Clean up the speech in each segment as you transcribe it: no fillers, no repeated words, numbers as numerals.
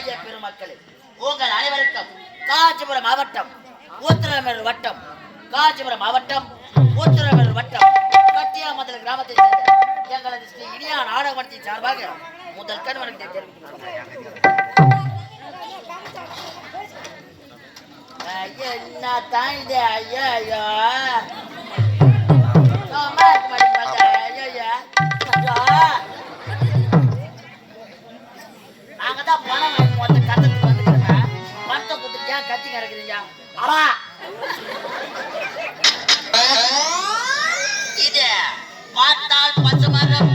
ஆகிய பெருமக்களே, உங்கள் அனைவருக்கும் காஞ்சிபுரம் மாவட்டம் உத்திரமேரூர் வட்டம் கட்டியாமதல் கிராமத்தை சேர்ந்த எங்களது ஸ்ரீ இனியா நாடகமன்றத்தின் சார்பாக முதல் கண் வணக்கத்தை தெரிவித்துள்ளோம். என்ன தாய்ந்த ஐயா ஐயா நாங்கதான் பணம் மொத்த கட்டத்துக்கு வந்துக்கிறேன். பணத்தை கொடுத்துருக்கியா கத்தி கிடக்குறீங்க. ஆமா இது பார்த்தால் பச்சை மரம்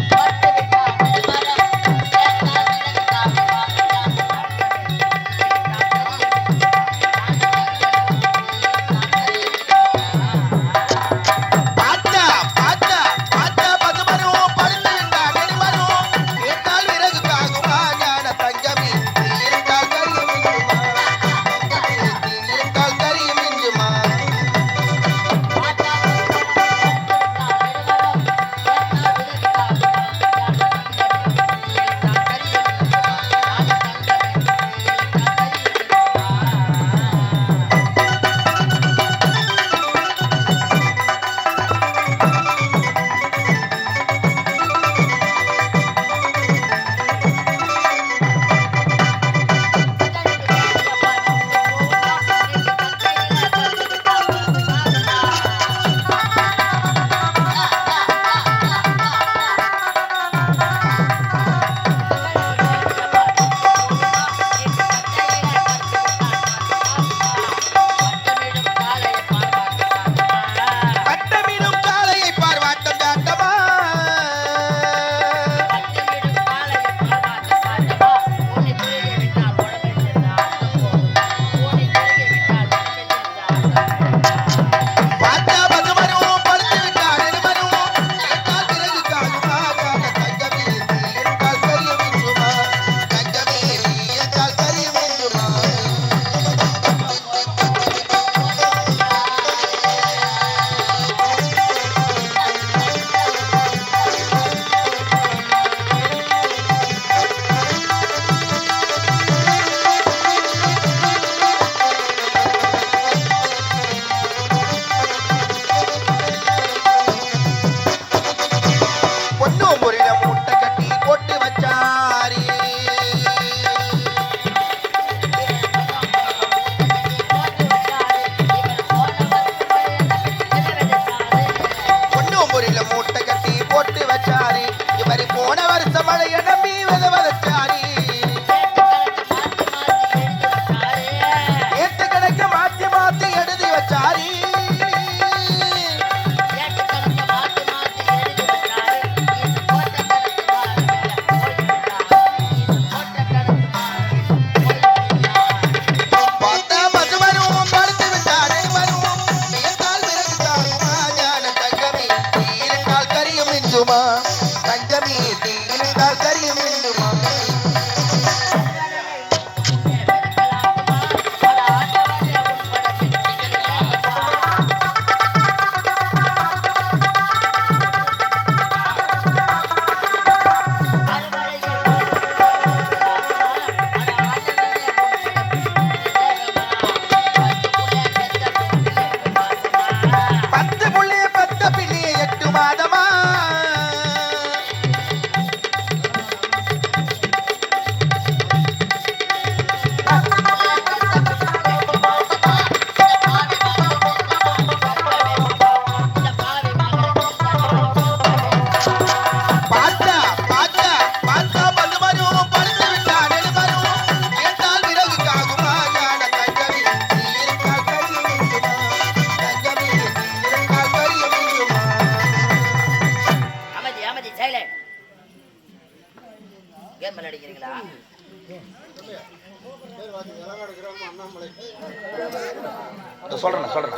சொல்றேன்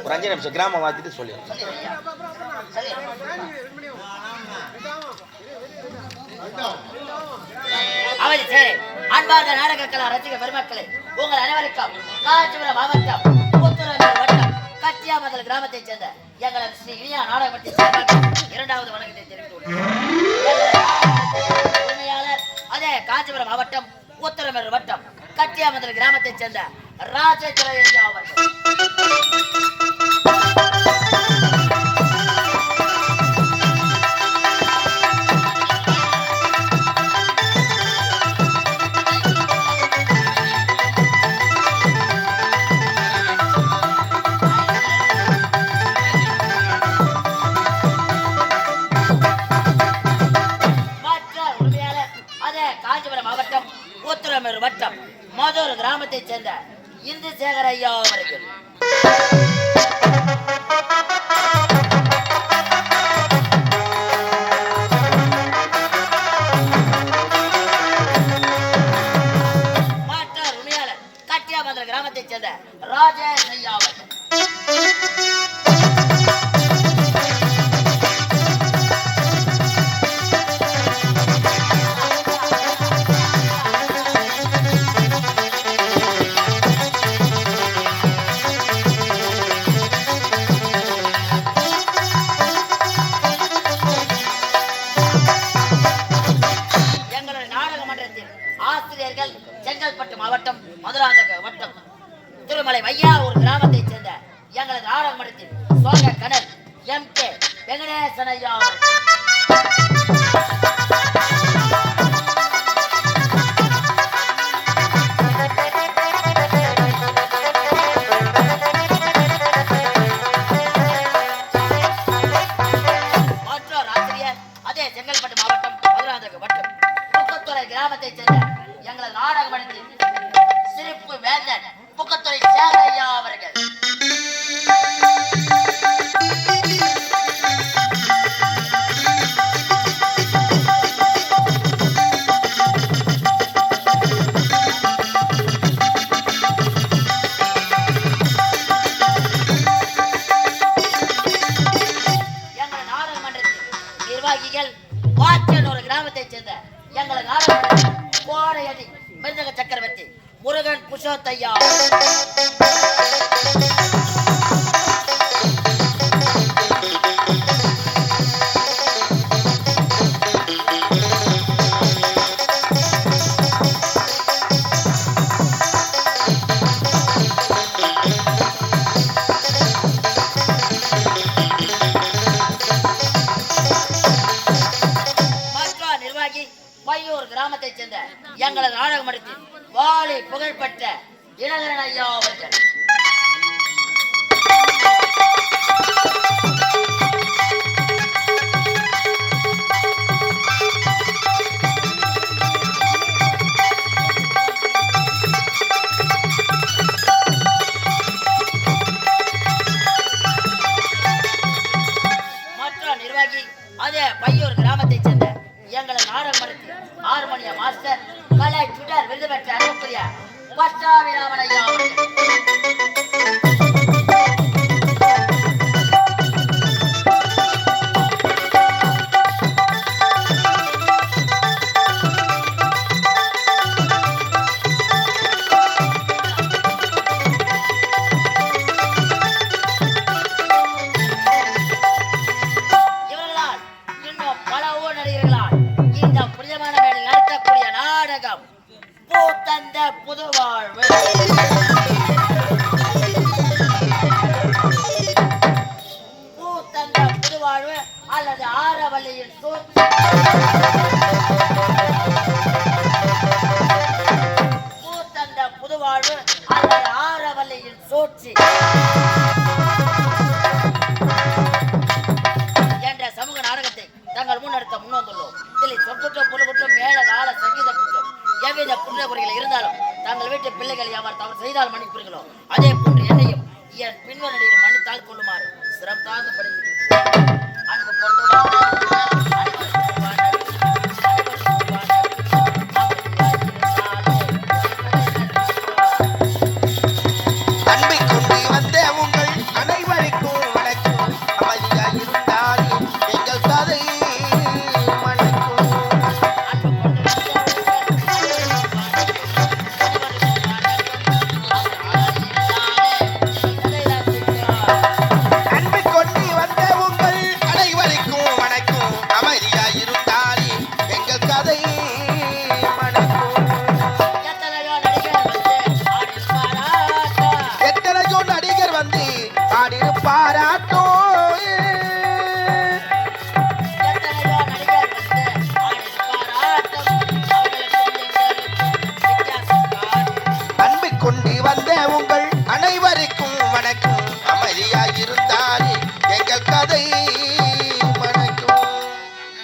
ஒரு 5 நிமிஷம் கிராமம் வாத்திட்டு சொல்லி அன்பார்ந்த நாடக கலா ரசிக பெருமக்களே, உங்கள் அனைவருக்கும் காஞ்சிபுரம் மாவட்டம் உத்திரமேரூர் வட்டம் கட்டியாமதல் கிராமத்தைச் சேர்ந்த எங்களது ஸ்ரீ இனியா நாடகமன்றத்தின் சார்பாக இரண்டாவது வணக்கத்தை தெரிவித்துள்ளேன். உரிமையாளர் அதே காஞ்சிபுரம் மாவட்டம் உத்தரமேரூர் வட்டம் கட்டியாமந்தல் கிராமத்தைச் சேர்ந்த ராஜேந்திர ஐயா அவர்கள். உத்தரமேரூர் வட்டம் மதுரை கிராமத்தைச் சேர்ந்த இந்துசேகர் ஐயா அவர்கள். மாற்றார் உரிமையாளர் கட்டியாமந்தல் கிராமத்தைச் சேர்ந்த ராஜேஷ் ஐயா அவர்கள். செங்கல்பட்டு மாவட்டம் மதுராந்தக வட்டம் திருமலை வையா ஒரு கிராமத்தைச் சேர்ந்த எங்களது நாடக மன்றத்தின் சோக கணல் MK வெங்கடேசன் ஐயா. மற்றொரு ஆசிரியர் அதே செங்கல்பட்டு மாவட்டம் மதுராந்தக வட்டம் புக்கத்துறை கிராமத்தைச் சேர்ந்த எங்களது நாடக மன்றத்தின் சிரிப்பு வேந்தன் புக்கத்துறை சேகையா அவர்கள். எங்களது நாடக மன்றத்தின் நிர்வாகிகள் வாச்சனூர் கிராமத்தைச் சேர்ந்த எங்களது நாடக மன்றத்தின் கோடையடி மிருதக சக்கரவர்த்தி முருகன் புஷோத்தையா. நிர்வாகி பையூர் கிராமத்தைச் சேர்ந்த எங்களது நாடக மன்றத்தின் வாலி புகழ்பெற்ற இளங்கரன் ஐயா அவர்கள். மற்ற நிர்வாகி அதே பையூர் கிராமத்தைச் சேர்ந்த எங்களது நாடக மன்றத்தின் ஹார்மோனிய மாஸ்டர் கலை சுடர் விருது பெற்ற அன்புக்குரிய பட்டாபிராமன் ஐயா அவர்கள். இவர்களால் இன்னும் பல ஊர் நடிகர்களால் இந்த புனிதமான மேடையில் நடத்தக்கூடிய நாடகம் பூத்தந்த புதுவாழ்வு. பூத்தந்த புதுவாழ்வு அல்லது ஆரவல்லியின் சூழ்ச்சி. பூத்தந்த புதுவாழ்வு அல்லது ஆரவல்லியின் சூழ்ச்சி என்ற சமூக நாடகத்தை தங்கள் முன்னெடுத்த முன்வந்துள்ளோம். இதில் சொற்குற்றம் பொருள்குற்றம் மேல கால சங்கீத குற்றம் எவ்வித குற்றக்குறைகள் இருந்தாலும் தங்கள் வீட்டு பிள்ளைகள் யாவர் தவறு செய்தால் மன்னிப்பீர்களோ அதே போன்று